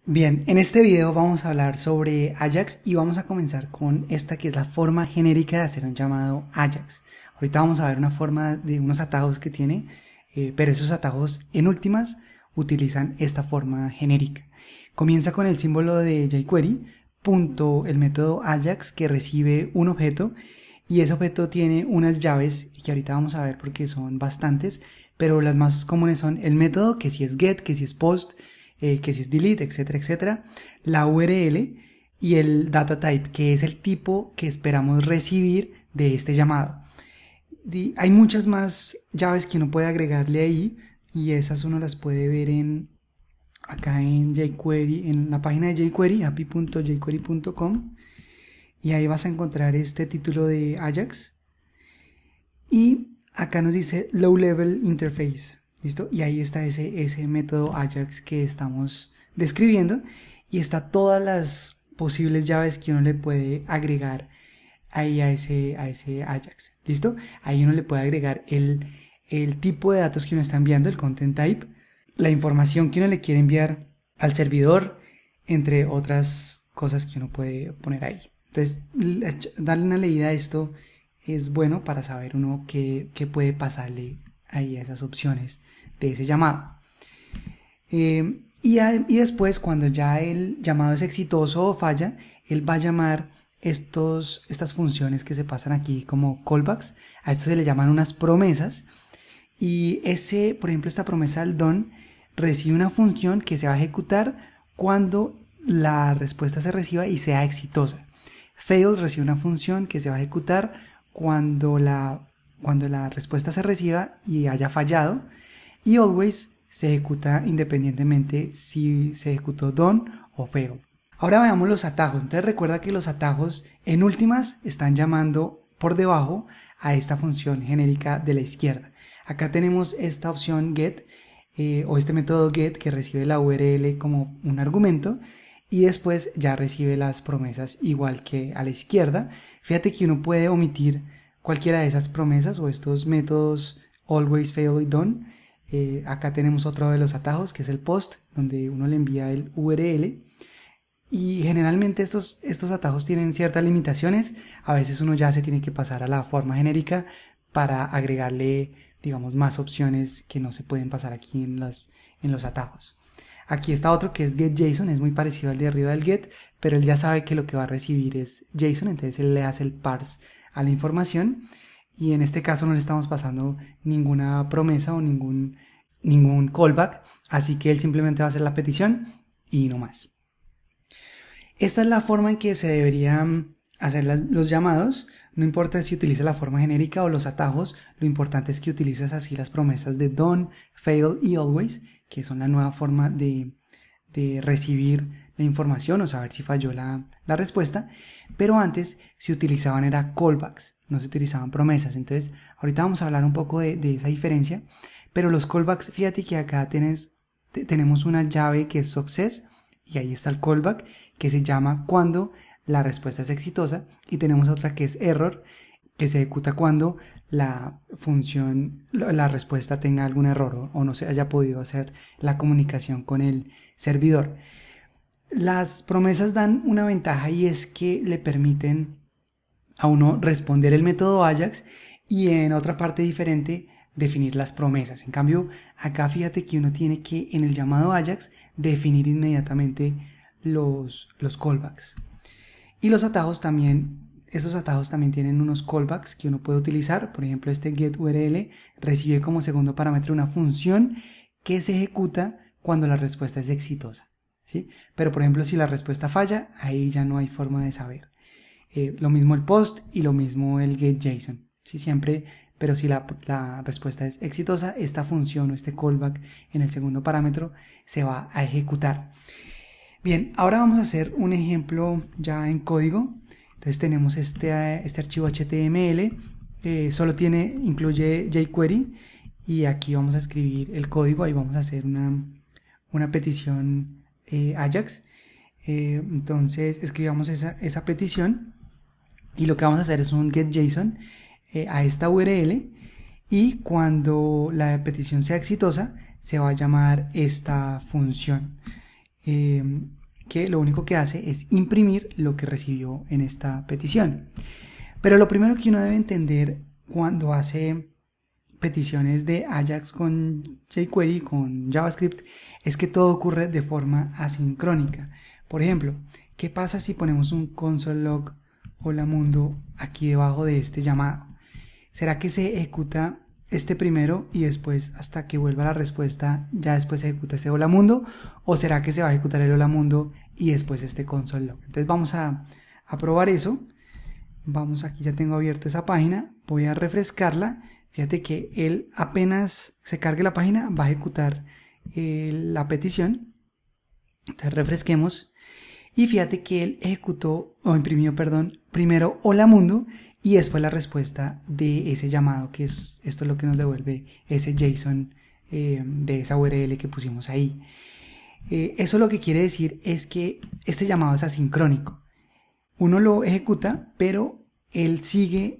Bien, en este video vamos a hablar sobre Ajax y vamos a comenzar con esta que es la forma genérica de hacer un llamado Ajax. Ahorita vamos a ver una forma de unos atajos que tiene, pero esos atajos en últimas utilizan esta forma genérica. Comienza con el símbolo de jQuery, punto el método Ajax que recibe un objeto y ese objeto tiene unas llaves que ahorita vamos a ver porque son bastantes, pero las más comunes son el método, que si es get, que si es post, que si es delete, etcétera, etcétera, la URL y el data type, que es el tipo que esperamos recibir de este llamado. Hay muchas más llaves que uno puede agregarle ahí y esas uno las puede ver acá en jQuery, en la página de jQuery, api.jquery.com, y ahí vas a encontrar este título de Ajax y acá nos dice Low Level Interface. ¿Listo? Y ahí está ese método Ajax que estamos describiendo y está todas las posibles llaves que uno le puede agregar ahí a ese Ajax. ¿Listo? Ahí uno le puede agregar el tipo de datos que uno está enviando, el content type, la información que uno le quiere enviar al servidor, entre otras cosas que uno puede poner ahí. Entonces, darle una leída a esto es bueno para saber uno qué puede pasarle ahí a esas opciones de ese llamado. Y después, cuando ya el llamado es exitoso o falla, él va a llamar estas funciones que se pasan aquí como callbacks. A esto se le llaman unas promesas. Y por ejemplo, esta promesa del done recibe una función que se va a ejecutar cuando la respuesta se reciba y sea exitosa. Fail recibe una función que se va a ejecutar cuando la respuesta se reciba y haya fallado, y always se ejecuta independientemente si se ejecutó done o fail. Ahora veamos los atajos. Entonces recuerda que los atajos en últimas están llamando por debajo a esta función genérica de la izquierda. Acá tenemos esta opción get o este método get que recibe la URL como un argumento y después ya recibe las promesas igual que a la izquierda. Fíjate que uno puede omitir cualquiera de esas promesas o estos métodos always, fail y done. Acá tenemos otro de los atajos que es el post, donde uno le envía el URL y generalmente estos atajos tienen ciertas limitaciones. A veces uno ya se tiene que pasar a la forma genérica para agregarle, digamos, más opciones que no se pueden pasar aquí en los atajos. Aquí está otro que es getJSON, es muy parecido al de arriba del get, pero él ya sabe que lo que va a recibir es JSON, entonces él le hace el parse a la información y en este caso no le estamos pasando ninguna promesa o ningún callback, así que él simplemente va a hacer la petición y no más. Esta es la forma en que se deberían hacer los llamados. No importa si utilizas la forma genérica o los atajos, lo importante es que utilices así las promesas de done, fail y always, que son la nueva forma de recibir la información o saber si falló la respuesta, pero antes se utilizaban era callbacks, no se utilizaban promesas. Entonces ahorita vamos a hablar un poco de esa diferencia, pero los callbacks, fíjate que acá tenemos una llave que es success y ahí está el callback que se llama cuando la respuesta es exitosa, y tenemos otra que es error, que se ejecuta cuando la respuesta tenga algún error o no se haya podido hacer la comunicación con el servidor. Las promesas dan una ventaja y es que le permiten a uno responder el método Ajax y en otra parte diferente definir las promesas. En cambio, acá fíjate que uno tiene que en el llamado Ajax definir inmediatamente los callbacks. Y los atajos también, esos atajos también tienen unos callbacks que uno puede utilizar. Por ejemplo, este getURL recibe como segundo parámetro una función que se ejecuta cuando la respuesta es exitosa, ¿sí? Pero por ejemplo, si la respuesta falla, ahí ya no hay forma de saber. Lo mismo el post y lo mismo el getJSON, ¿sí? Siempre, pero si la respuesta es exitosa, esta función o este callback en el segundo parámetro se va a ejecutar. Bien, ahora vamos a hacer un ejemplo ya en código. Entonces tenemos este archivo HTML, incluye jQuery y aquí vamos a escribir el código, ahí vamos a hacer una petición Ajax. Entonces escribamos esa petición y lo que vamos a hacer es un getJSON a esta URL y cuando la petición sea exitosa se va a llamar esta función. que lo único que hace es imprimir lo que recibió en esta petición. Pero lo primero que uno debe entender cuando hace peticiones de Ajax con jQuery, con JavaScript, es que todo ocurre de forma asincrónica. Por ejemplo, ¿qué pasa si ponemos un console log hola mundo aquí debajo de este llamado? ¿Será que se ejecuta este primero y después hasta que vuelva la respuesta ya después se ejecuta ese hola mundo? ¿O será que se va a ejecutar el hola mundo y después este console log? Entonces vamos a probar eso. Vamos, aquí ya tengo abierta esa página, voy a refrescarla. Fíjate que él apenas se cargue la página va a ejecutar la petición. Entonces refresquemos y fíjate que él ejecutó o imprimió, perdón, primero hola mundo y después la respuesta de ese llamado, que es esto, lo que nos devuelve ese JSON de esa URL que pusimos ahí. Eso lo que quiere decir es que este llamado es asincrónico. Uno lo ejecuta, pero él sigue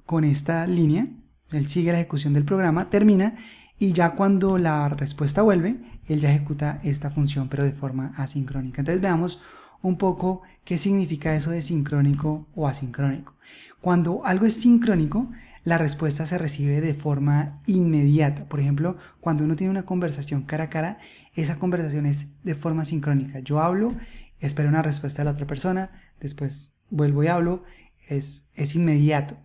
con esta línea, él sigue la ejecución del programa, termina y ya cuando la respuesta vuelve, él ya ejecuta esta función, pero de forma asincrónica. Entonces veamos un poco qué significa eso de sincrónico o asincrónico. Cuando algo es sincrónico, la respuesta se recibe de forma inmediata. Por ejemplo, cuando uno tiene una conversación cara a cara, esa conversación es de forma sincrónica. Yo hablo, espero una respuesta de la otra persona, después vuelvo y hablo, es inmediato.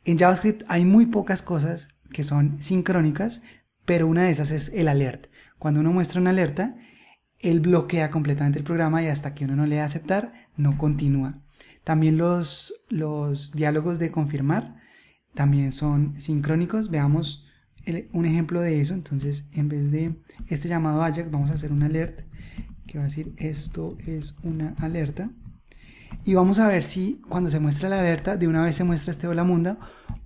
En JavaScript hay muy pocas cosas que son sincrónicas, pero una de esas es el alert. Cuando uno muestra una alerta, él bloquea completamente el programa y hasta que uno no le da a aceptar, no continúa. También los diálogos de confirmar también son sincrónicos. Veamos un ejemplo de eso. Entonces, en vez de este llamado Ajax, vamos a hacer un alert que va a decir esto es una alerta. Y vamos a ver si cuando se muestra la alerta de una vez se muestra este hola mundo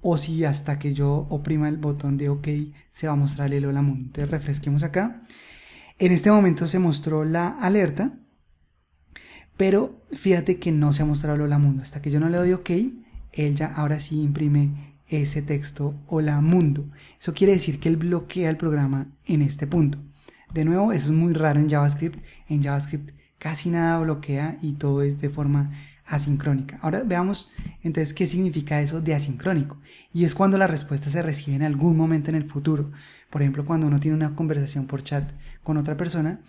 o si hasta que yo oprima el botón de OK se va a mostrar el hola mundo. Entonces refresquemos acá. En este momento se mostró la alerta, pero fíjate que no se ha mostrado el hola mundo. Hasta que yo no le doy OK, él ya ahora sí imprime ese texto hola mundo. Eso quiere decir que él bloquea el programa en este punto. De nuevo, eso es muy raro en JavaScript. En JavaScript casi nada bloquea y todo es de forma asincrónica. Ahora veamos entonces qué significa eso de asincrónico. Y es cuando la respuesta se recibe en algún momento en el futuro. Por ejemplo, cuando uno tiene una conversación por chat con otra persona,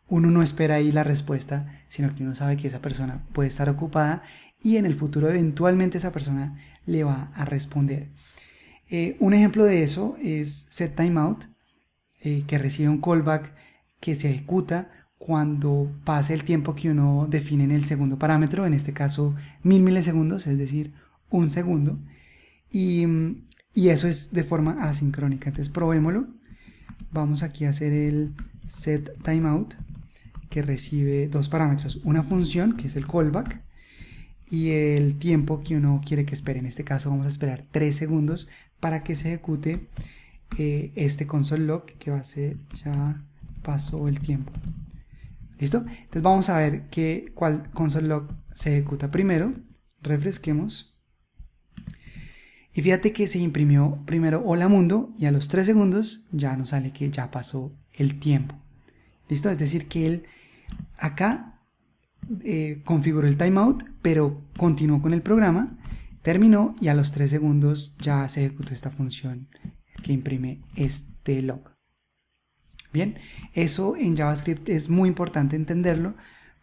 uno no espera ahí la respuesta, sino que uno sabe que esa persona puede estar ocupada y en el futuro eventualmente esa persona le va a responder. Un ejemplo de eso es setTimeout, que recibe un callback que se ejecuta cuando pase el tiempo que uno define en el segundo parámetro, en este caso 1000 milisegundos, es decir, un segundo, y eso es de forma asincrónica. Entonces probémoslo. Vamos aquí a hacer el setTimeout, que recibe dos parámetros, una función que es el callback y el tiempo que uno quiere que espere. En este caso vamos a esperar 3 segundos para que se ejecute este console log, que va a ser ya pasó el tiempo. ¿Listo? Entonces vamos a ver cuál console log se ejecuta primero. Refresquemos. Y fíjate que se imprimió primero hola mundo y a los 3 segundos ya nos sale que ya pasó el tiempo. ¿Listo? Es decir que él acá configuró el timeout, pero continuó con el programa, terminó y a los 3 segundos ya se ejecutó esta función que imprime este log. Bien, eso en JavaScript es muy importante entenderlo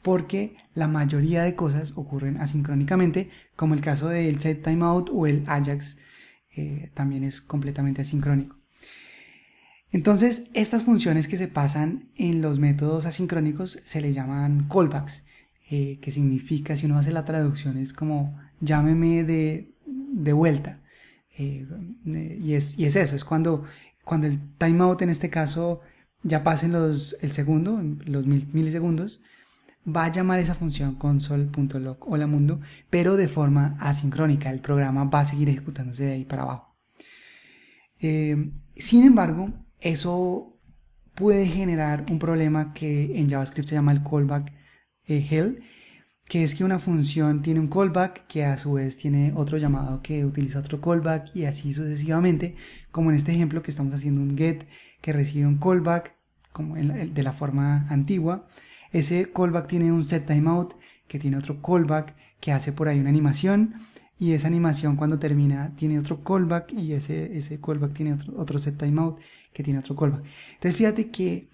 porque la mayoría de cosas ocurren asincrónicamente, como el caso del setTimeout o el Ajax también es completamente asincrónico. Entonces, estas funciones que se pasan en los métodos asincrónicos se le llaman callbacks, que significa, si uno hace la traducción, es como llámeme de vuelta. Y es eso, es cuando el timeout en este caso ya pasen el segundo, los 1000 milisegundos, va a llamar esa función console.log hola mundo, pero de forma asincrónica. El programa va a seguir ejecutándose de ahí para abajo. Sin embargo, eso puede generar un problema que en JavaScript se llama el callback hell, que es que una función tiene un callback que a su vez tiene otro llamado que utiliza otro callback y así sucesivamente, como en este ejemplo que estamos haciendo un get que recibe un callback como de la forma antigua. Ese callback tiene un set timeout que tiene otro callback que hace por ahí una animación, y esa animación cuando termina tiene otro callback, y ese callback tiene otro set timeout que tiene otro callback. Entonces fíjate que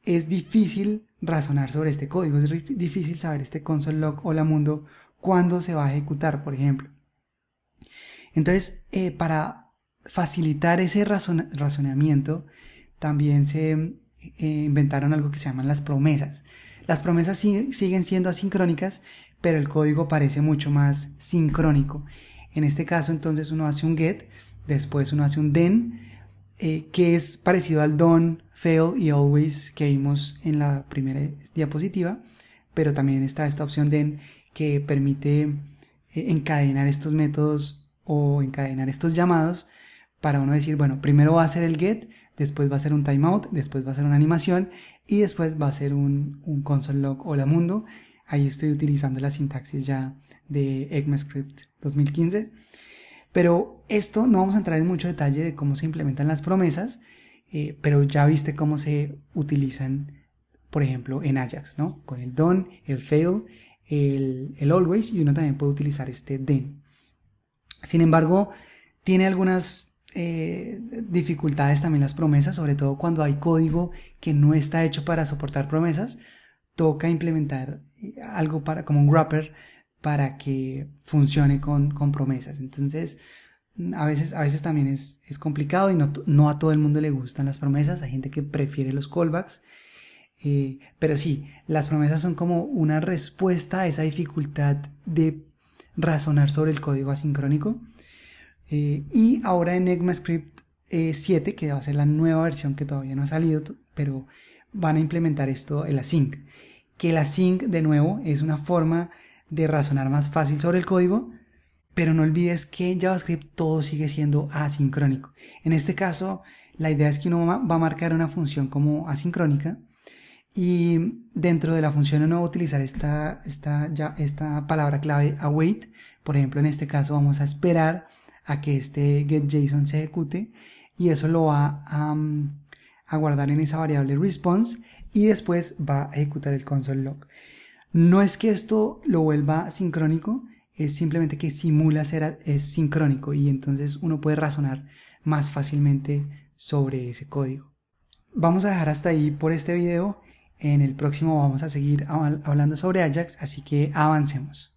es difícil razonar sobre este código, es difícil saber este console log hola mundo cuándo se va a ejecutar, por ejemplo. Entonces, para facilitar ese razonamiento, también se inventaron algo que se llaman las promesas. Las promesas siguen siendo asincrónicas, pero el código parece mucho más sincrónico. En este caso, entonces, uno hace un get, después uno hace un then, que es parecido al done, fail y always que vimos en la primera diapositiva, pero también está esta opción then que permite encadenar estos métodos o encadenar estos llamados para uno decir, bueno, primero va a ser el get, después va a ser un timeout, después va a ser una animación y después va a ser un console log hola mundo. Ahí estoy utilizando la sintaxis ya de ECMAScript 2015. Pero esto no vamos a entrar en mucho detalle de cómo se implementan las promesas, pero ya viste cómo se utilizan, por ejemplo, en Ajax, ¿no? Con el done, el fail, el always, y uno también puede utilizar este then. Sin embargo, tiene algunas dificultades también las promesas, sobre todo cuando hay código que no está hecho para soportar promesas. Toca implementar algo como un wrapper para que funcione con promesas. Entonces, a veces también es complicado y no a todo el mundo le gustan las promesas. Hay gente que prefiere los callbacks. Pero sí, las promesas son como una respuesta a esa dificultad de razonar sobre el código asincrónico. Y ahora en ECMAScript 7, que va a ser la nueva versión que todavía no ha salido, pero van a implementar esto, el async. Que el async, de nuevo, es una forma de razonar más fácil sobre el código, pero no olvides que en JavaScript todo sigue siendo asincrónico. En este caso, la idea es que uno va a marcar una función como asincrónica y dentro de la función uno va a utilizar esta palabra clave await. Por ejemplo, en este caso vamos a esperar a que este getJSON se ejecute y eso lo va a guardar en esa variable response y después va a ejecutar el console log. No es que esto lo vuelva sincrónico, es simplemente que simula es sincrónico y entonces uno puede razonar más fácilmente sobre ese código. Vamos a dejar hasta ahí por este video. En el próximo vamos a seguir hablando sobre Ajax, así que avancemos.